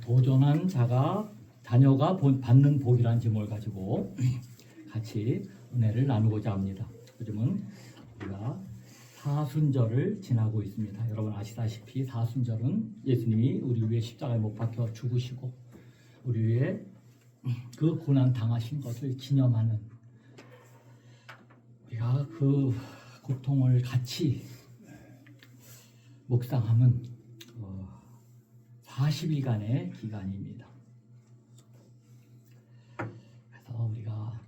도전한 자녀가 받는 복이라는 제목을 가지고 같이 은혜를 나누고자 합니다. 요즘은 우리가 사순절을 지나고 있습니다. 여러분 아시다시피 사순절은 예수님이 우리 위해 십자가에 못 박혀 죽으시고 우리 위해 그 고난 당하신 것을 기념하는, 우리가 그 고통을 같이 묵상하면 40일간의 기간입니다. 그래서 우리가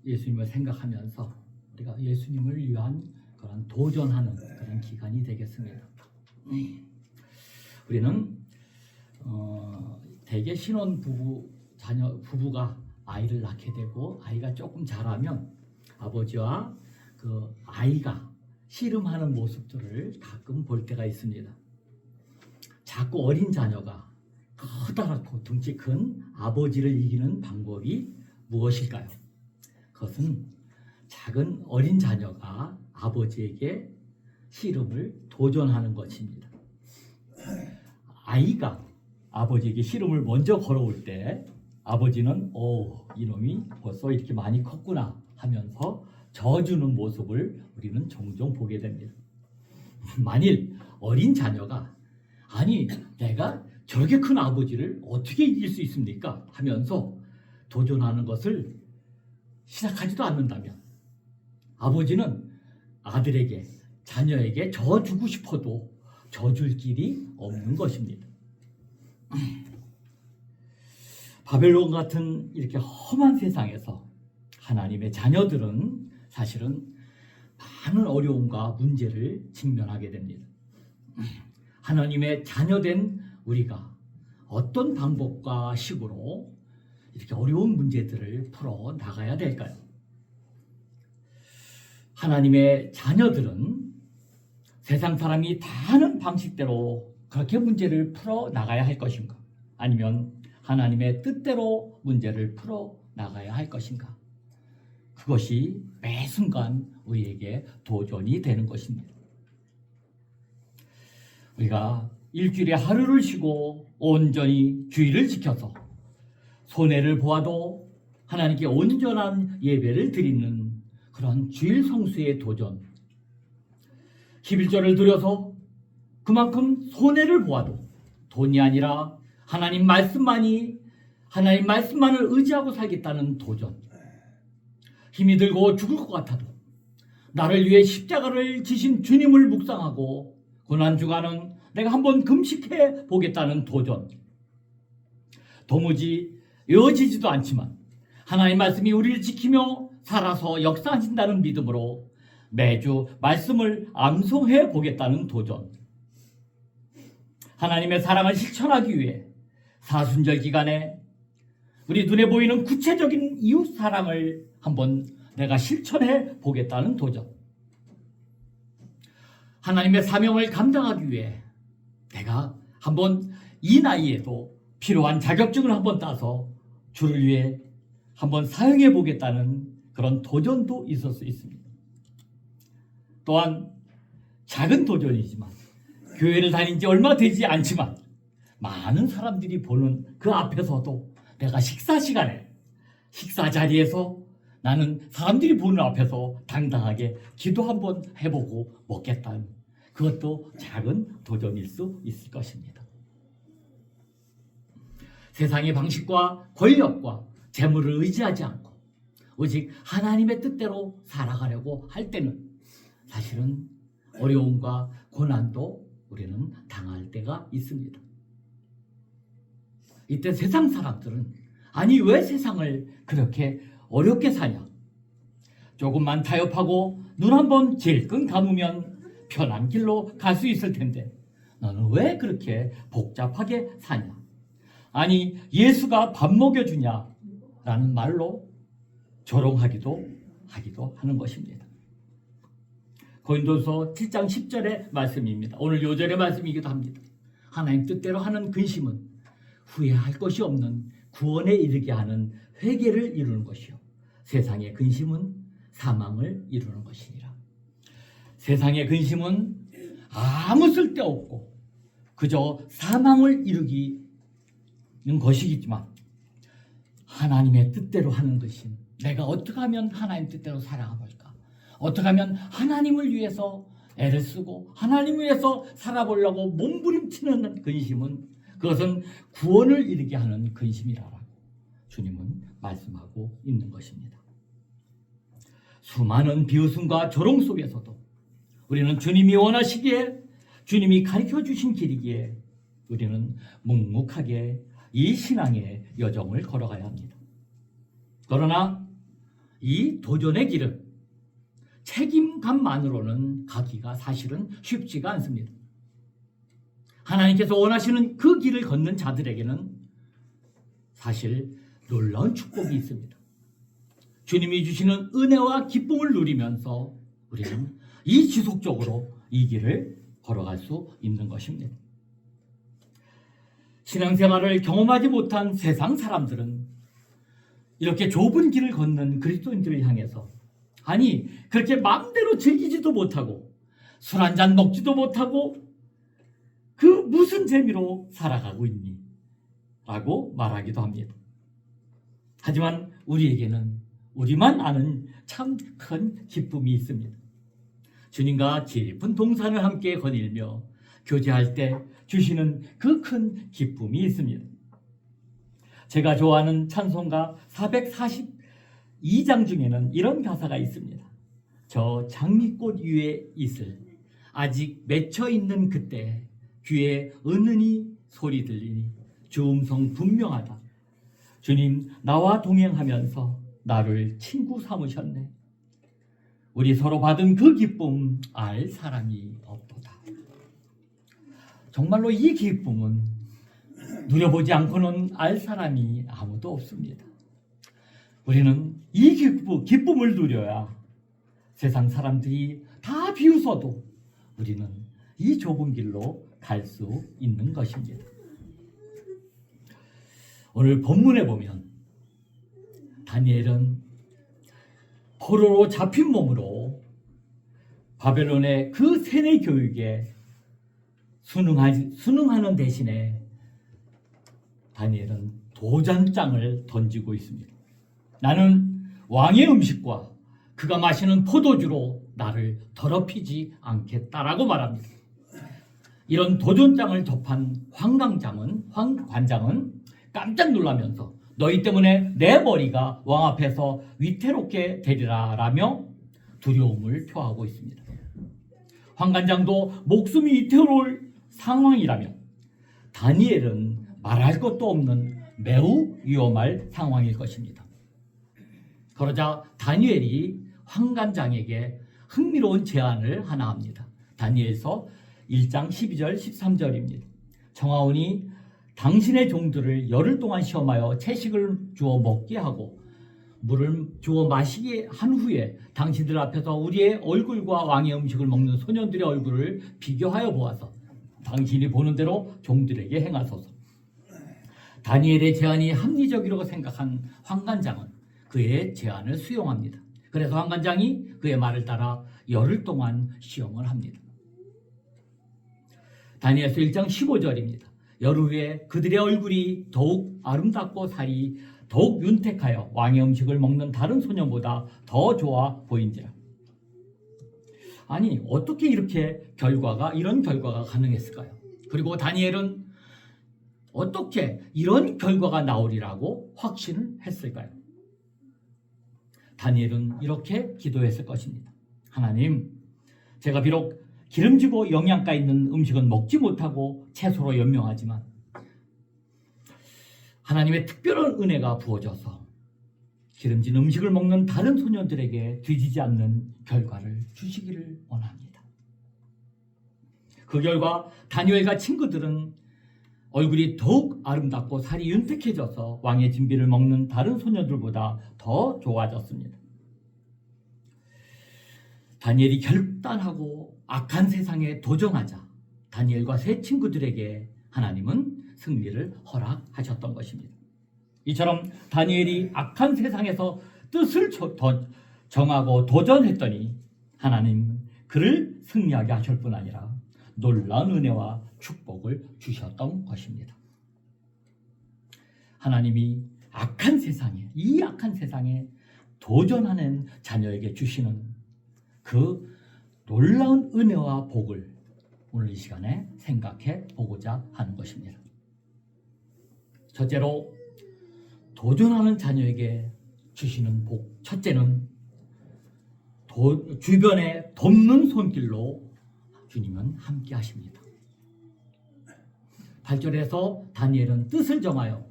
예수님을 생각하면서 우리가 예수님을 위한 그런 도전하는 그런 기간이 되겠습니다. 우리는 대개 신혼 부부가 아이를 낳게 되고 아이가 조금 자라면 아버지와 그 아이가 씨름하는 모습들을 가끔 볼 때가 있습니다. 자꾸 어린 자녀가 커다랗고 덩치 큰 아버지를 이기는 방법이 무엇일까요? 그것은 작은 어린 자녀가 아버지에게 씨름을 도전하는 것입니다. 아이가 아버지에게 씨름을 먼저 걸어올 때 아버지는 이놈이 벌써 이렇게 많이 컸구나 하면서 져주는 모습을 우리는 종종 보게 됩니다. 만일 어린 자녀가 아니 내가 저렇게 큰 아버지를 어떻게 이길 수 있습니까? 하면서 도전하는 것을 시작하지도 않는다면 아버지는 아들에게 자녀에게 져주고 싶어도 져줄 길이 없는 것입니다. 바벨론 같은 이렇게 험한 세상에서 하나님의 자녀들은 사실은 많은 어려움과 문제를 직면하게 됩니다. 하나님의 자녀된 우리가 어떤 방법과 식으로 이렇게 어려운 문제들을 풀어 나가야 될까요? 하나님의 자녀들은 세상 사람이 다 하는 방식대로 그렇게 문제를 풀어 나가야 할 것인가? 아니면 하나님의 뜻대로 문제를 풀어 나가야 할 것인가? 그것이 매 순간 우리에게 도전이 되는 것입니다. 우리가 일주일에 하루를 쉬고 온전히 주일을 지켜서 손해를 보아도 하나님께 온전한 예배를 드리는 그런 주일 성수의 도전, 11절을 드려서 그만큼 손해를 보아도 돈이 아니라 하나님 말씀만을 의지하고 살겠다는 도전, 힘이 들고 죽을 것 같아도 나를 위해 십자가를 지신 주님을 묵상하고 고난주간은 내가 한번 금식해 보겠다는 도전, 도무지 이어지지도 않지만 하나님 말씀이 우리를 지키며 살아서 역사하신다는 믿음으로 매주 말씀을 암송해 보겠다는 도전, 하나님의 사랑을 실천하기 위해 사순절 기간에 우리 눈에 보이는 구체적인 이웃 사랑을 한번 내가 실천해 보겠다는 도전, 하나님의 사명을 감당하기 위해 내가 한번 이 나이에도 필요한 자격증을 한번 따서 주를 위해 한번 사용해 보겠다는 그런 도전도 있을 수 있습니다. 또한 작은 도전이지만 교회를 다닌 지 얼마 되지 않지만 많은 사람들이 보는 그 앞에서도 내가 식사 시간에 식사 자리에서 나는 사람들이 보는 앞에서 당당하게 기도 한번 해보고 먹겠다는, 그것도 작은 도전일 수 있을 것입니다. 세상의 방식과 권력과 재물을 의지하지 않고 오직 하나님의 뜻대로 살아가려고 할 때는 사실은 어려움과 고난도 우리는 당할 때가 있습니다. 이때 세상 사람들은 아니 왜 세상을 그렇게 어렵게 사냐? 조금만 타협하고 눈 한번 질끈 감으면 편한 길로 갈 수 있을 텐데 너는 왜 그렇게 복잡하게 사냐? 아니 예수가 밥 먹여주냐? 라는 말로 조롱하기도 하는 것입니다. 고린도서 7장 10절의 말씀입니다. 오늘 요절의 말씀이기도 합니다. 하나님 뜻대로 하는 근심은 후회할 것이 없는 구원에 이르게 하는 회개를 이루는 것이요 세상의 근심은 사망을 이루는 것이니라. 세상의 근심은 아무 쓸데없고 그저 사망을 이루기 것이겠지만 하나님의 뜻대로 하는 것이 내가 어떻게 하면 하나님 뜻대로 살아가볼까? 어떻게 하면 하나님을 위해서 애를 쓰고 하나님을 위해서 살아보려고 몸부림치는 근심은 그것은 구원을 이루게 하는 근심이라고 주님은 말씀하고 있는 것입니다. 수많은 비웃음과 조롱 속에서도 우리는 주님이 원하시기에 주님이 가르쳐 주신 길이기에 우리는 묵묵하게 이 신앙의 여정을 걸어가야 합니다. 그러나 이 도전의 길은 책임감만으로는 가기가 사실은 쉽지가 않습니다. 하나님께서 원하시는 그 길을 걷는 자들에게는 사실 놀라운 축복이 있습니다. 주님이 주시는 은혜와 기쁨을 누리면서 우리는 이 지속적으로 이 길을 걸어갈 수 있는 것입니다. 신앙생활을 경험하지 못한 세상 사람들은 이렇게 좁은 길을 걷는 그리스도인들을 향해서 아니 그렇게 마음대로 즐기지도 못하고 술 한잔 먹지도 못하고 그 무슨 재미로 살아가고 있니? 라고 말하기도 합니다. 하지만 우리에게는 우리만 아는 참 큰 기쁨이 있습니다. 주님과 깊은 동산을 함께 거닐며 교제할 때 주시는 그 큰 기쁨이 있습니다. 제가 좋아하는 찬송가 442장 중에는 이런 가사가 있습니다. 저 장미꽃 위에 있을 아직 맺혀 있는 그때 귀에 은은히 소리 들리니 주 음성 분명하다. 주님 나와 동행하면서 나를 친구 삼으셨네. 우리 서로 받은 그 기쁨 알 사람이 없도다. 정말로 이 기쁨은 누려보지 않고는 알 사람이 아무도 없습니다. 우리는 이 기쁨을 누려야 세상 사람들이 다 비웃어도 우리는 이 좁은 길로 갈 수 있는 것입니다. 오늘 본문에 보면 다니엘은 포로로 잡힌 몸으로 바벨론의 그 세뇌 교육에 순응하는 대신에 다니엘은 도전장을 던지고 있습니다. 나는 왕의 음식과 그가 마시는 포도주로 나를 더럽히지 않겠다라고 말합니다. 이런 도전장을 접한 황관장은 깜짝 놀라면서 너희 때문에 내 머리가 왕 앞에서 위태롭게 되리라 라며 두려움을 표하고 있습니다. 황관장도 목숨이 위태로울 상황이라며 다니엘은 말할 것도 없는 매우 위험할 상황일 것입니다. 그러자 다니엘이 황관장에게 흥미로운 제안을 하나 합니다. 다니엘서 1장 12절 13절입니다. 청하오니 당신의 종들을 열흘 동안 시험하여 채식을 주어 먹게 하고 물을 주어 마시게 한 후에 당신들 앞에서 우리의 얼굴과 왕의 음식을 먹는 소년들의 얼굴을 비교하여 보아서 당신이 보는 대로 종들에게 행하소서. 다니엘의 제안이 합리적이라고 생각한 황관장은 그의 제안을 수용합니다. 그래서 황관장이 그의 말을 따라 열흘 동안 시험을 합니다. 다니엘서 1장 15절입니다. 열흘 후에 그들의 얼굴이 더욱 아름답고 살이 더욱 윤택하여 왕의 음식을 먹는 다른 소년보다 더 좋아 보인지라. 아니 어떻게 이런 결과가 가능했을까요? 그리고 다니엘은 어떻게 이런 결과가 나오리라고 확신을 했을까요? 다니엘은 이렇게 기도했을 것입니다. 하나님, 제가 비록 기름지고 영양가 있는 음식은 먹지 못하고 채소로 연명하지만 하나님의 특별한 은혜가 부어져서 기름진 음식을 먹는 다른 소년들에게 뒤지지 않는 결과를 주시기를 원합니다. 그 결과 다니엘과 친구들은 얼굴이 더욱 아름답고 살이 윤택해져서 왕의 진비를 먹는 다른 소년들보다 더 좋아졌습니다. 다니엘이 결단하고 악한 세상에 도전하자 다니엘과 세 친구들에게 하나님은 승리를 허락하셨던 것입니다. 이처럼 다니엘이 악한 세상에서 뜻을 정하고 도전했더니 하나님은 그를 승리하게 하실 뿐 아니라 놀라운 은혜와 축복을 주셨던 것입니다. 하나님이 악한 세상에, 이 악한 세상에 도전하는 자녀에게 주시는 그 놀라운 은혜와 복을 오늘 이 시간에 생각해 보고자 하는 것입니다. 첫째로 도전하는 자녀에게 주시는 복, 첫째는 주변에 돕는 손길로 주님은 함께 하십니다. 8절에서 다니엘은 뜻을 정하여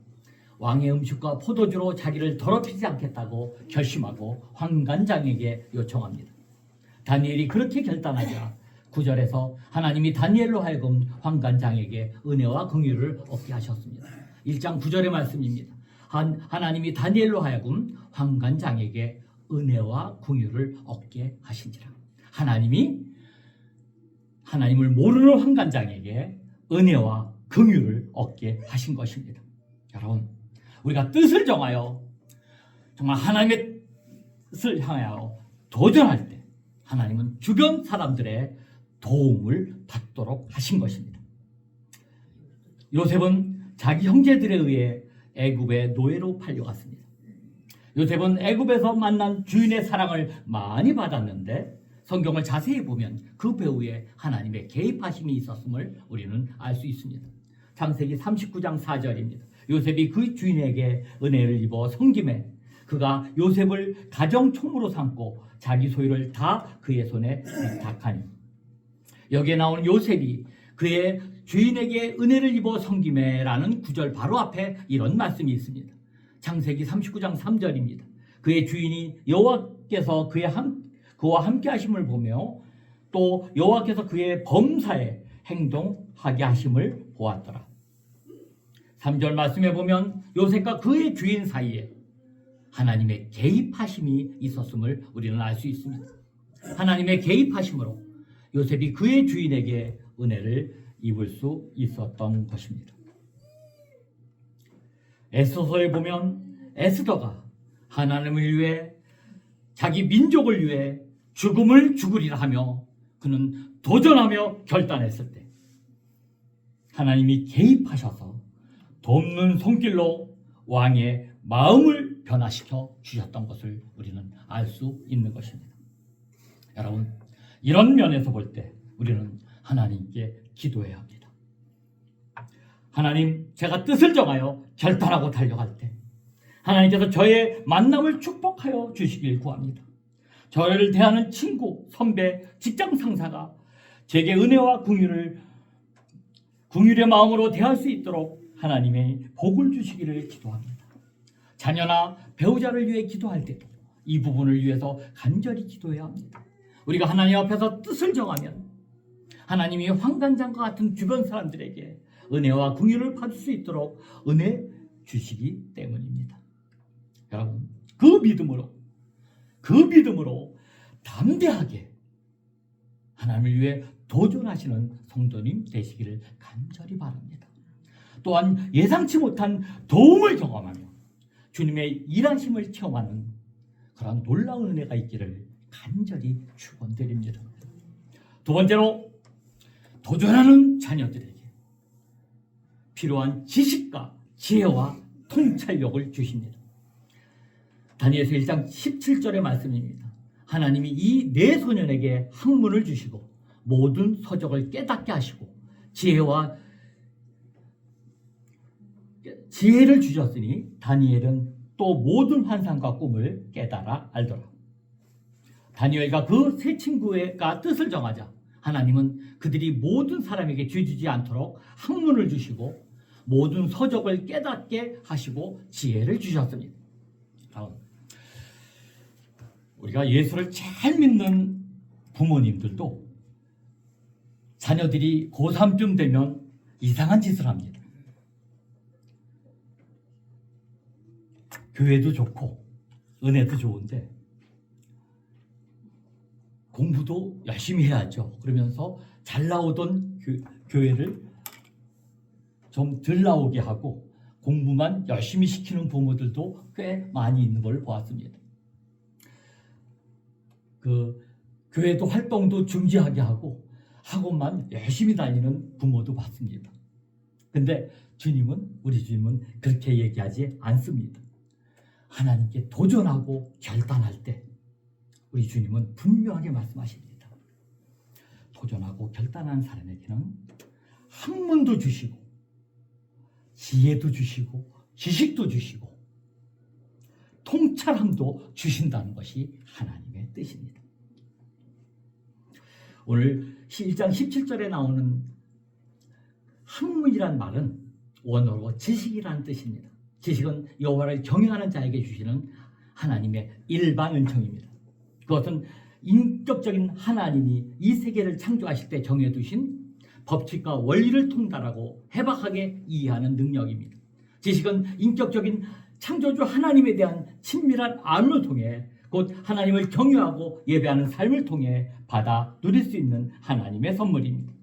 왕의 음식과 포도주로 자기를 더럽히지 않겠다고 결심하고 환관장에게 요청합니다. 다니엘이 그렇게 결단하자 9절에서 하나님이 다니엘로 하여금 환관장에게 은혜와 긍휼을 얻게 하셨습니다. 1장 9절의 말씀입니다. 하나님이 다니엘로 하여금 환관장에게 은혜와 긍휼을 얻게 하신지라. 하나님을 모르는 환관장에게 은혜와 긍휼을 얻게 하신 것입니다. 여러분, 우리가 뜻을 정하여 정말 하나님의 뜻을 향하여 도전할 때 하나님은 주변 사람들의 도움을 받도록 하신 것입니다. 요셉은 자기 형제들에 의해 애굽의 노예로 팔려갔습니다. 요셉은 애굽에서 만난 주인의 사랑을 많이 받았는데 성경을 자세히 보면 그 배후에 하나님의 개입하심이 있었음을 우리는 알 수 있습니다. 창세기 39장 4절입니다. 요셉이 그 주인에게 은혜를 입어 섬김에 그가 요셉을 가정총무로 삼고 자기 소유를 다 그의 손에 위탁하니. 여기에 나오는 요셉이 그의 주인에게 은혜를 입어 섬김에라는 구절 바로 앞에 이런 말씀이 있습니다. 창세기 39장 3절입니다. 그의 주인이 여호와께서 그와 함께 하심을 보며 또 여호와께서 그의 범사에 행동하게 하심을 보았더라. 3절 말씀에 보면 요셉과 그의 주인 사이에 하나님의 개입하심이 있었음을 우리는 알 수 있습니다. 하나님의 개입하심으로 요셉이 그의 주인에게 은혜를 입을 수 있었던 것입니다. 에스더서에 보면 에스더가 하나님을 위해 자기 민족을 위해 죽음을 죽으리라 하며 그는 도전하며 결단했을 때 하나님이 개입하셔서 돕는 손길로 왕의 마음을 변화시켜 주셨던 것을 우리는 알 수 있는 것입니다. 여러분, 이런 면에서 볼 때 우리는 하나님께 기도해야 합니다. 하나님, 제가 뜻을 정하여 결단하고 달려갈 때 하나님께서 저의 만남을 축복하여 주시길 구합니다. 저를 대하는 친구, 선배, 직장 상사가 제게 은혜와 긍휼의 마음으로 대할 수 있도록 하나님의 복을 주시기를 기도합니다. 자녀나 배우자를 위해 기도할 때도 이 부분을 위해서 간절히 기도해야 합니다. 우리가 하나님 앞에서 뜻을 정하면 하나님이 환관장과 같은 주변 사람들에게 은혜와 긍휼을 받을 수 있도록 은혜 주시기 때문입니다. 여러분, 그 믿음으로 담대하게 하나님을 위해 도전하시는 성도님 되시기를 간절히 바랍니다. 또한 예상치 못한 도움을 경험하며 주님의 일하심을 체험하는 그런 놀라운 은혜가 있기를 간절히 축원드립니다. 두 번째로, 도전하는 자녀들에게 필요한 지식과 지혜와 통찰력을 주십니다. 다니엘서 1장 17절의 말씀입니다. 하나님이 이 네 소년에게 학문을 주시고 모든 서적을 깨닫게 하시고 지혜를 주셨으니 다니엘은 또 모든 환상과 꿈을 깨달아 알더라. 다니엘과 그 세 친구가 뜻을 정하자 하나님은 그들이 모든 사람에게 죄지지 않도록 학문을 주시고 모든 서적을 깨닫게 하시고 지혜를 주셨습니다. 우리가 예수를 잘 믿는 부모님들도 자녀들이 고3쯤 되면 이상한 짓을 합니다. 교회도 좋고 은혜도 좋은데 공부도 열심히 해야죠. 그러면서 잘 나오던 교회를 좀 덜 나오게 하고 공부만 열심히 시키는 부모들도 꽤 많이 있는 걸 보았습니다. 교회도 활동도 중지하게 하고 학원만 열심히 다니는 부모도 봤습니다. 근데 우리 주님은 그렇게 얘기하지 않습니다. 하나님께 도전하고 결단할 때 우리 주님은 분명하게 말씀하십니다. 도전하고 결단한 사람에게는 학문도 주시고 지혜도 주시고 지식도 주시고 통찰함도 주신다는 것이 하나님의 뜻입니다. 오늘 1장 17절에 나오는 학문이란 말은 원어로 지식이라는 뜻입니다. 지식은 여호와를 경외하는 자에게 주시는 하나님의 일반 은총입니다. 그것은 인격적인 하나님이 이 세계를 창조하실 때 정해두신 법칙과 원리를 통달하고 해박하게 이해하는 능력입니다. 지식은 인격적인 창조주 하나님에 대한 친밀한 알을 통해 곧 하나님을 경외하고 예배하는 삶을 통해 받아 누릴 수 있는 하나님의 선물입니다.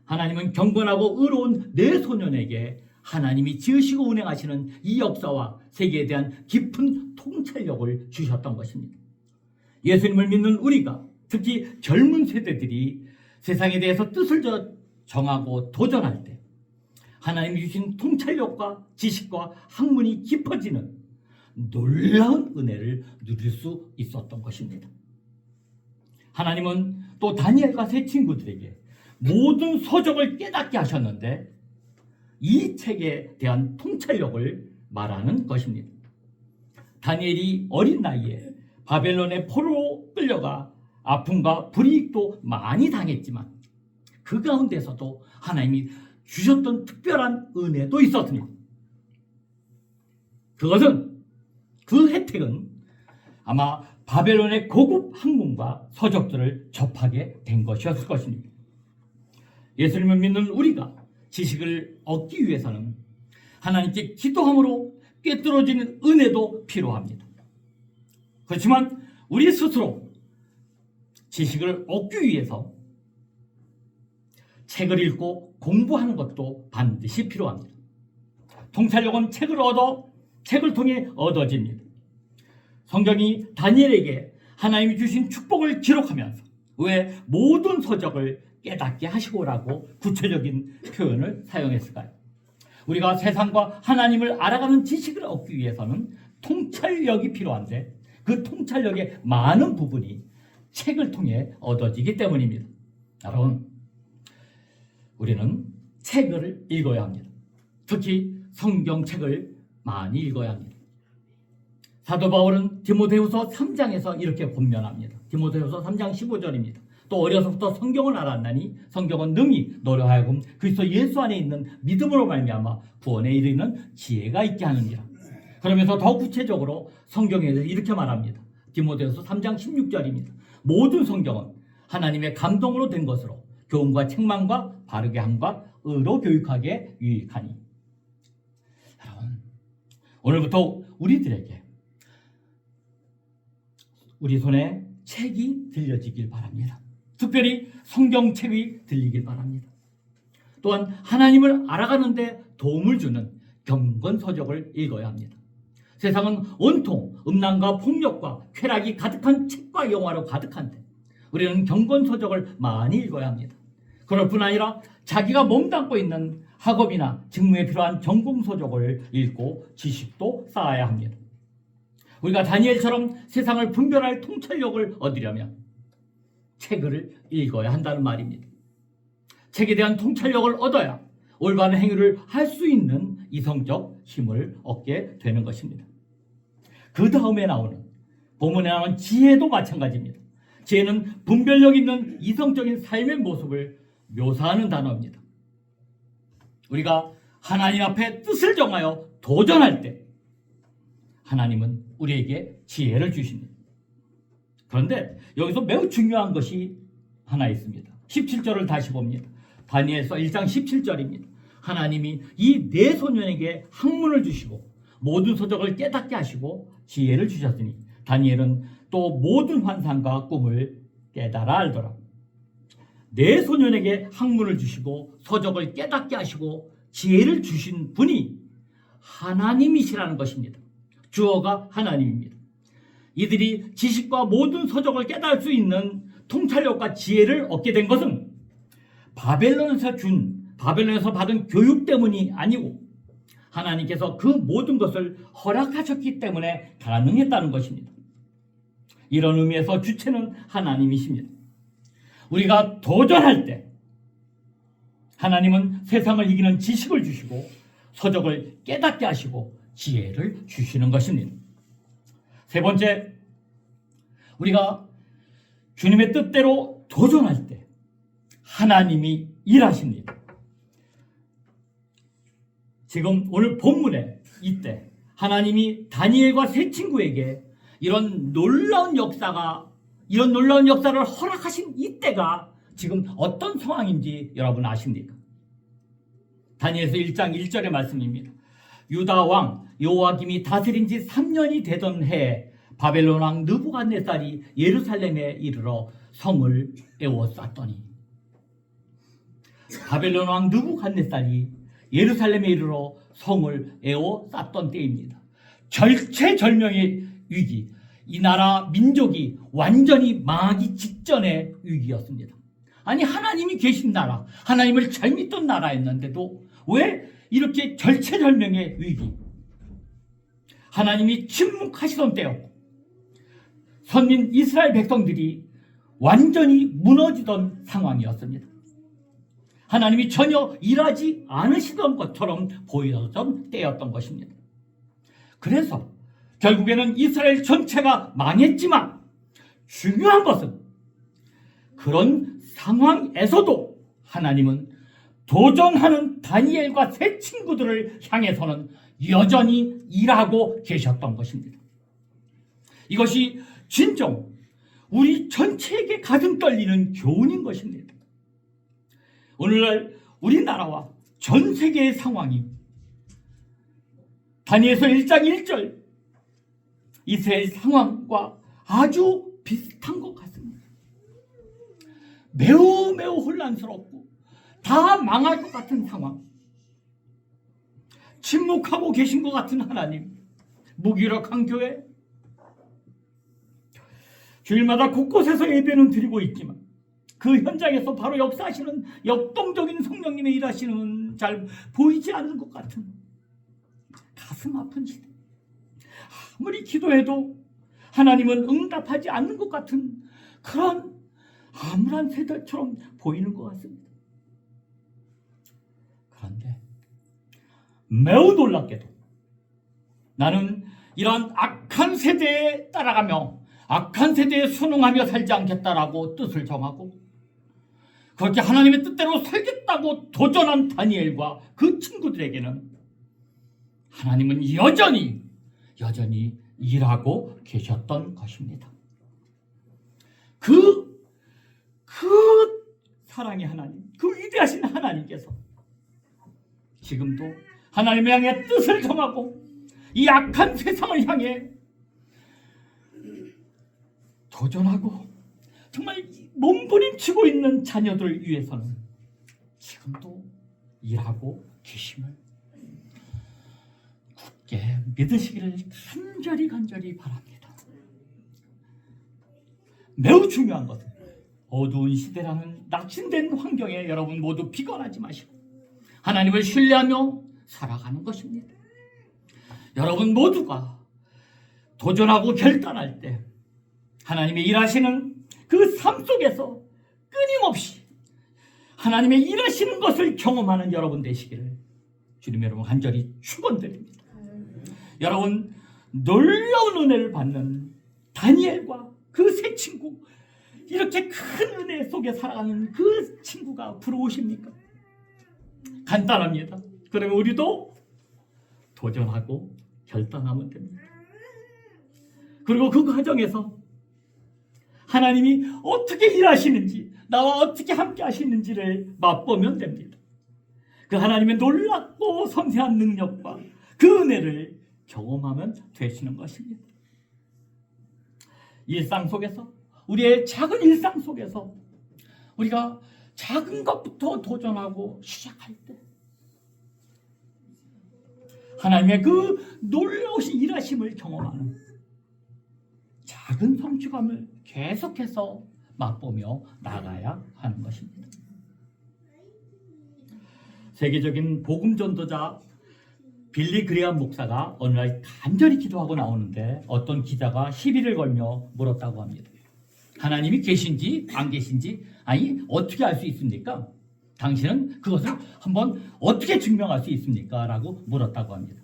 하나님은 경건하고 의로운 내 소년에게 하나님이 지으시고 운행하시는 이 역사와 세계에 대한 깊은 통찰력을 주셨던 것입니다. 예수님을 믿는 우리가, 특히 젊은 세대들이 세상에 대해서 뜻을 정하고 도전할 때 하나님이 주신 통찰력과 지식과 학문이 깊어지는 놀라운 은혜를 누릴 수 있었던 것입니다. 하나님은 또 다니엘과 세 친구들에게 모든 서적을 깨닫게 하셨는데 이 책에 대한 통찰력을 말하는 것입니다. 다니엘이 어린 나이에 바벨론의 포로로 끌려가 아픔과 불이익도 많이 당했지만 그 가운데서도 하나님이 주셨던 특별한 은혜도 있었습니다. 그 혜택은 아마 바벨론의 고급 학문과 서적들을 접하게 된 것이었을 것입니다. 예수님을 믿는 우리가 지식을 얻기 위해서는 하나님께 기도함으로 꿰뚫어지는 은혜도 필요합니다. 그렇지만 우리 스스로 지식을 얻기 위해서 책을 읽고 공부하는 것도 반드시 필요합니다. 통찰력은 책을 통해 얻어집니다. 성경이 다니엘에게 하나님이 주신 축복을 기록하면서 왜 모든 서적을 깨닫게 하시고라고 구체적인 표현을 사용했을까요? 우리가 세상과 하나님을 알아가는 지식을 얻기 위해서는 통찰력이 필요한데 그 통찰력의 많은 부분이 책을 통해 얻어지기 때문입니다. 여러분, 우리는 책을 읽어야 합니다. 특히 성경책을 많이 읽어야 합니다. 사도 바울은 디모데후서 3장에서 이렇게 권면합니다. 디모데후서 3장 15절입니다. 또 어려서부터 성경을 알았나니 성경은 능히 너로 하여금 그리스도 예수 안에 있는 믿음으로 말미암아 구원에 이르는 지혜가 있게 하느니라. 그러면서 더 구체적으로 성경에 대해서 이렇게 말합니다. 디모데후서 3장 16절입니다. 모든 성경은 하나님의 감동으로 된 것으로 교훈과 책망과 바르게 함과 의로 교육하기에 유익하니. 여러분, 오늘부터 우리들에게 우리 손에 책이 들려지길 바랍니다. 특별히 성경책이 들리길 바랍니다. 또한 하나님을 알아가는 데 도움을 주는 경건서적을 읽어야 합니다. 세상은 온통 음란과 폭력과 쾌락이 가득한 책과 영화로 가득한데 우리는 경건서적을 많이 읽어야 합니다. 그럴 뿐 아니라 자기가 몸담고 있는 학업이나 직무에 필요한 전공서적을 읽고 지식도 쌓아야 합니다. 우리가 다니엘처럼 세상을 분별할 통찰력을 얻으려면 책을 읽어야 한다는 말입니다. 책에 대한 통찰력을 얻어야 올바른 행위를 할 수 있는 이성적 힘을 얻게 되는 것입니다. 그 다음에 나오는 본문에 나오는 지혜도 마찬가지입니다. 지혜는 분별력 있는 이성적인 삶의 모습을 묘사하는 단어입니다. 우리가 하나님 앞에 뜻을 정하여 도전할 때 하나님은 우리에게 지혜를 주십니다. 그런데 여기서 매우 중요한 것이 하나 있습니다. 17절을 다시 봅니다. 다니엘서 1장 17절입니다. 하나님이 이 네 소년에게 학문을 주시고 모든 서적을 깨닫게 하시고 지혜를 주셨으니 다니엘은 또 모든 환상과 꿈을 깨달아 알더라. 네 소년에게 학문을 주시고 서적을 깨닫게 하시고 지혜를 주신 분이 하나님이시라는 것입니다. 주어가 하나님입니다. 이들이 지식과 모든 서적을 깨달을 수 있는 통찰력과 지혜를 얻게 된 것은 바벨론에서 받은 교육 때문이 아니고 하나님께서 그 모든 것을 허락하셨기 때문에 가능했다는 것입니다. 이런 의미에서 주체는 하나님이십니다. 우리가 도전할 때 하나님은 세상을 이기는 지식을 주시고 서적을 깨닫게 하시고 지혜를 주시는 것입니다. 세 번째, 우리가 주님의 뜻대로 도전할 때 하나님이 일하십니다. 지금 오늘 본문에 이때 하나님이 다니엘과 세 친구에게 이런 놀라운 역사를 허락하신 이때가 지금 어떤 상황인지 여러분 아십니까? 다니엘서 1장 1절의 말씀입니다. 유다 왕 요아김이 다스린 지 3년이 되던 해에 바벨론 왕 느부갓네살이 예루살렘에 이르러 성을 에워쌌더니, 바벨론 왕 느부갓네살이 예루살렘에 이르러 성을 에워쌌던 때입니다. 절체절명의 위기, 이 나라 민족이 완전히 망하기 직전의 위기였습니다. 아니, 하나님이 계신 나라, 하나님을 잘 믿던 나라였는데도 왜 이렇게 절체절명의 위기, 하나님이 침묵하시던 때였고 선민 이스라엘 백성들이 완전히 무너지던 상황이었습니다. 하나님이 전혀 일하지 않으시던 것처럼 보이던 때였던 것입니다. 그래서 결국에는 이스라엘 전체가 망했지만 중요한 것은 그런 상황에서도 하나님은 도전하는 다니엘과 세 친구들을 향해서는 여전히 일하고 계셨던 것입니다. 이것이 진정 우리 전체에게 가슴 떨리는 교훈인 것입니다. 오늘날 우리나라와 전 세계의 상황이 다니엘서 1장 1절 이스라엘 상황과 아주 비슷한 것 같습니다. 매우 혼란스럽고 다 망할 것 같은 상황, 침묵하고 계신 것 같은 하나님, 무기력한 교회, 주일마다 곳곳에서 예배는 드리고 있지만 그 현장에서 바로 역사하시는 역동적인 성령님의 일하시는 잘 보이지 않는 것 같은 가슴 아픈 시대, 아무리 기도해도 하나님은 응답하지 않는 것 같은 그런 암울한 세대처럼 보이는 것 같습니다. 그런데 매우 놀랍게도 나는 이런 악한 세대에 따라가며 악한 세대에 순응하며 살지 않겠다라고 뜻을 정하고 그렇게 하나님의 뜻대로 살겠다고 도전한 다니엘과 그 친구들에게는 하나님은 여전히 일하고 계셨던 것입니다. 그 사랑의 하나님, 그 위대하신 하나님께서 지금도 하나님을 향해 뜻을 정하고 이 악한 세상을 향해 도전하고 정말 몸부림치고 있는 자녀들을 위해서는 지금도 일하고 계심을 굳게 믿으시기를 간절히 바랍니다. 매우 중요한 것은 어두운 시대라는 낙심된 환경에 여러분 모두 비관하지 마시고 하나님을 신뢰하며 살아가는 것입니다. 여러분 모두가 도전하고 결단할 때 하나님의 일하시는 그 삶 속에서 끊임없이 하나님의 일하시는 것을 경험하는 여러분 되시기를 주님 여러분 간절히 축원드립니다. 여러분 놀라운 은혜를 받는 다니엘과 그 세 친구, 이렇게 큰 은혜 속에 살아가는 그 친구가 부러우십니까? 간단합니다. 그러면 우리도 도전하고 결단하면 됩니다. 그리고 그 과정에서 하나님이 어떻게 일하시는지, 나와 어떻게 함께 하시는지를 맛보면 됩니다. 그 하나님의 놀랍고 섬세한 능력과 그 은혜를 경험하면 되시는 것입니다. 일상 속에서, 우리의 작은 일상 속에서 우리가 작은 것부터 도전하고 시작할 때 하나님의 그 놀라우신 일하심을 경험하는 작은 성취감을 계속해서 맛보며 나가야 하는 것입니다. 세계적인 복음 전도자 빌리 그레엄 목사가 어느 날 간절히 기도하고 나오는데 어떤 기자가 시비를 걸며 물었다고 합니다. 하나님이 계신지 안 계신지 아니 어떻게 알 수 있습니까? 당신은 그것을 한번 어떻게 증명할 수 있습니까? 라고 물었다고 합니다.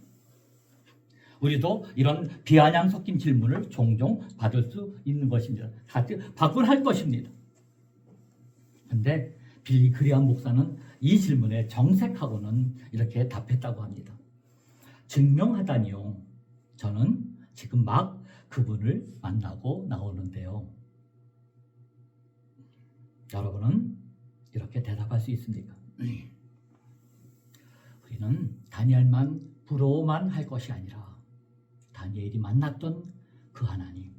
우리도 이런 비아냥 섞인 질문을 종종 받을 수 있는 것입니다. 받곤 할 것입니다. 그런데 빌리 그레엄 목사는 이 질문에 정색하고는 이렇게 답했다고 합니다. 증명하다니요. 저는 지금 막 그분을 만나고 나오는데요. 여러분은 이렇게 대답할 수 있습니까? 우리는 다니엘만 부러워만 할 것이 아니라 다니엘이 만났던 그 하나님,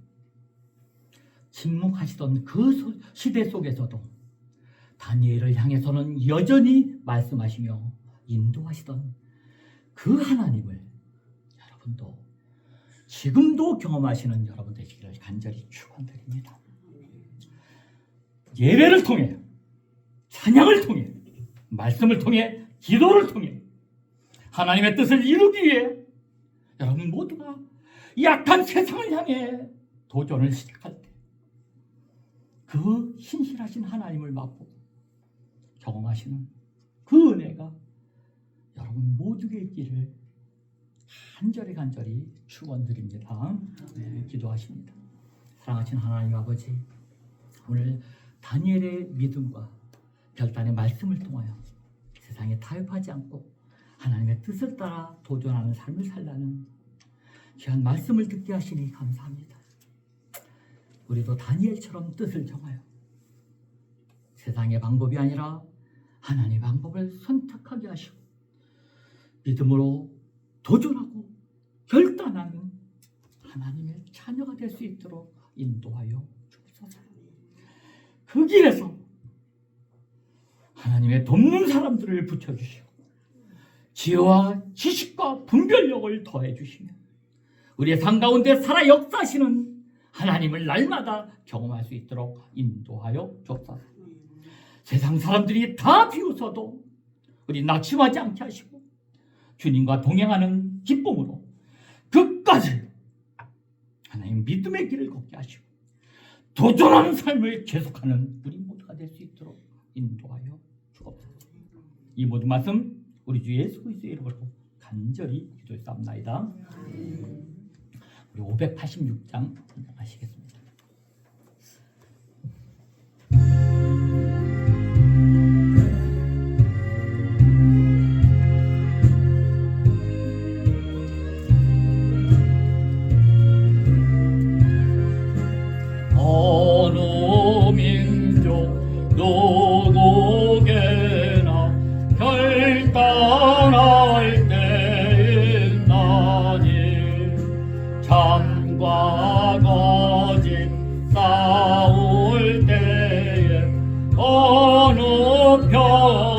침묵하시던 그 시대 속에서도 다니엘을 향해서는 여전히 말씀하시며 인도하시던 그 하나님을 여러분도 지금도 경험하시는 여러분 되시기를 간절히 축원드립니다. 예배를 통해, 찬양을 통해, 말씀을 통해, 기도를 통해 하나님의 뜻을 이루기 위해 여러분 모두가 약한 세상을 향해 도전을 시작할 때 그 신실하신 하나님을 맛보고 경험하시는 그 은혜가 여러분 모두에게 있기를 간절히 축원드립니다. 네, 기도하십니다. 사랑하신 하나님 아버지, 오늘 다니엘의 믿음과 결단의 말씀을 통하여 세상에 타협하지 않고 하나님의 뜻을 따라 도전하는 삶을 살라는 귀한 말씀을 듣게 하시니 감사합니다. 우리도 다니엘처럼 뜻을 정하여 세상의 방법이 아니라 하나님의 방법을 선택하게 하시고 믿음으로 도전하고 결단하는 하나님의 자녀가 될 수 있도록 인도하여 주옵소서. 그 길에서 하나님의 돕는 사람들을 붙여주시고 지혜와 지식과 분별력을 더해주시며 우리의 삶 가운데 살아 역사하시는 하나님을 날마다 경험할 수 있도록 인도하여 주옵소서. 세상 사람들이 다 비웃어도 우리 낙심하지 않게 하시고 주님과 동행하는 기쁨으로 끝까지 하나님 믿음의 길을 걷게 하시고 도전하는 삶을 계속하는 우리 모두가 될 수 있도록 인도하여 주옵소서. 이 모든 말씀 우리 주 예수 그리스도의 이름으로 간절히 기도했사옵나이다. 우리 586장 하시겠습니다. 어느 민족 누구에게나 결단할 때 있나니 참과 거짓 싸울 때에 어느 편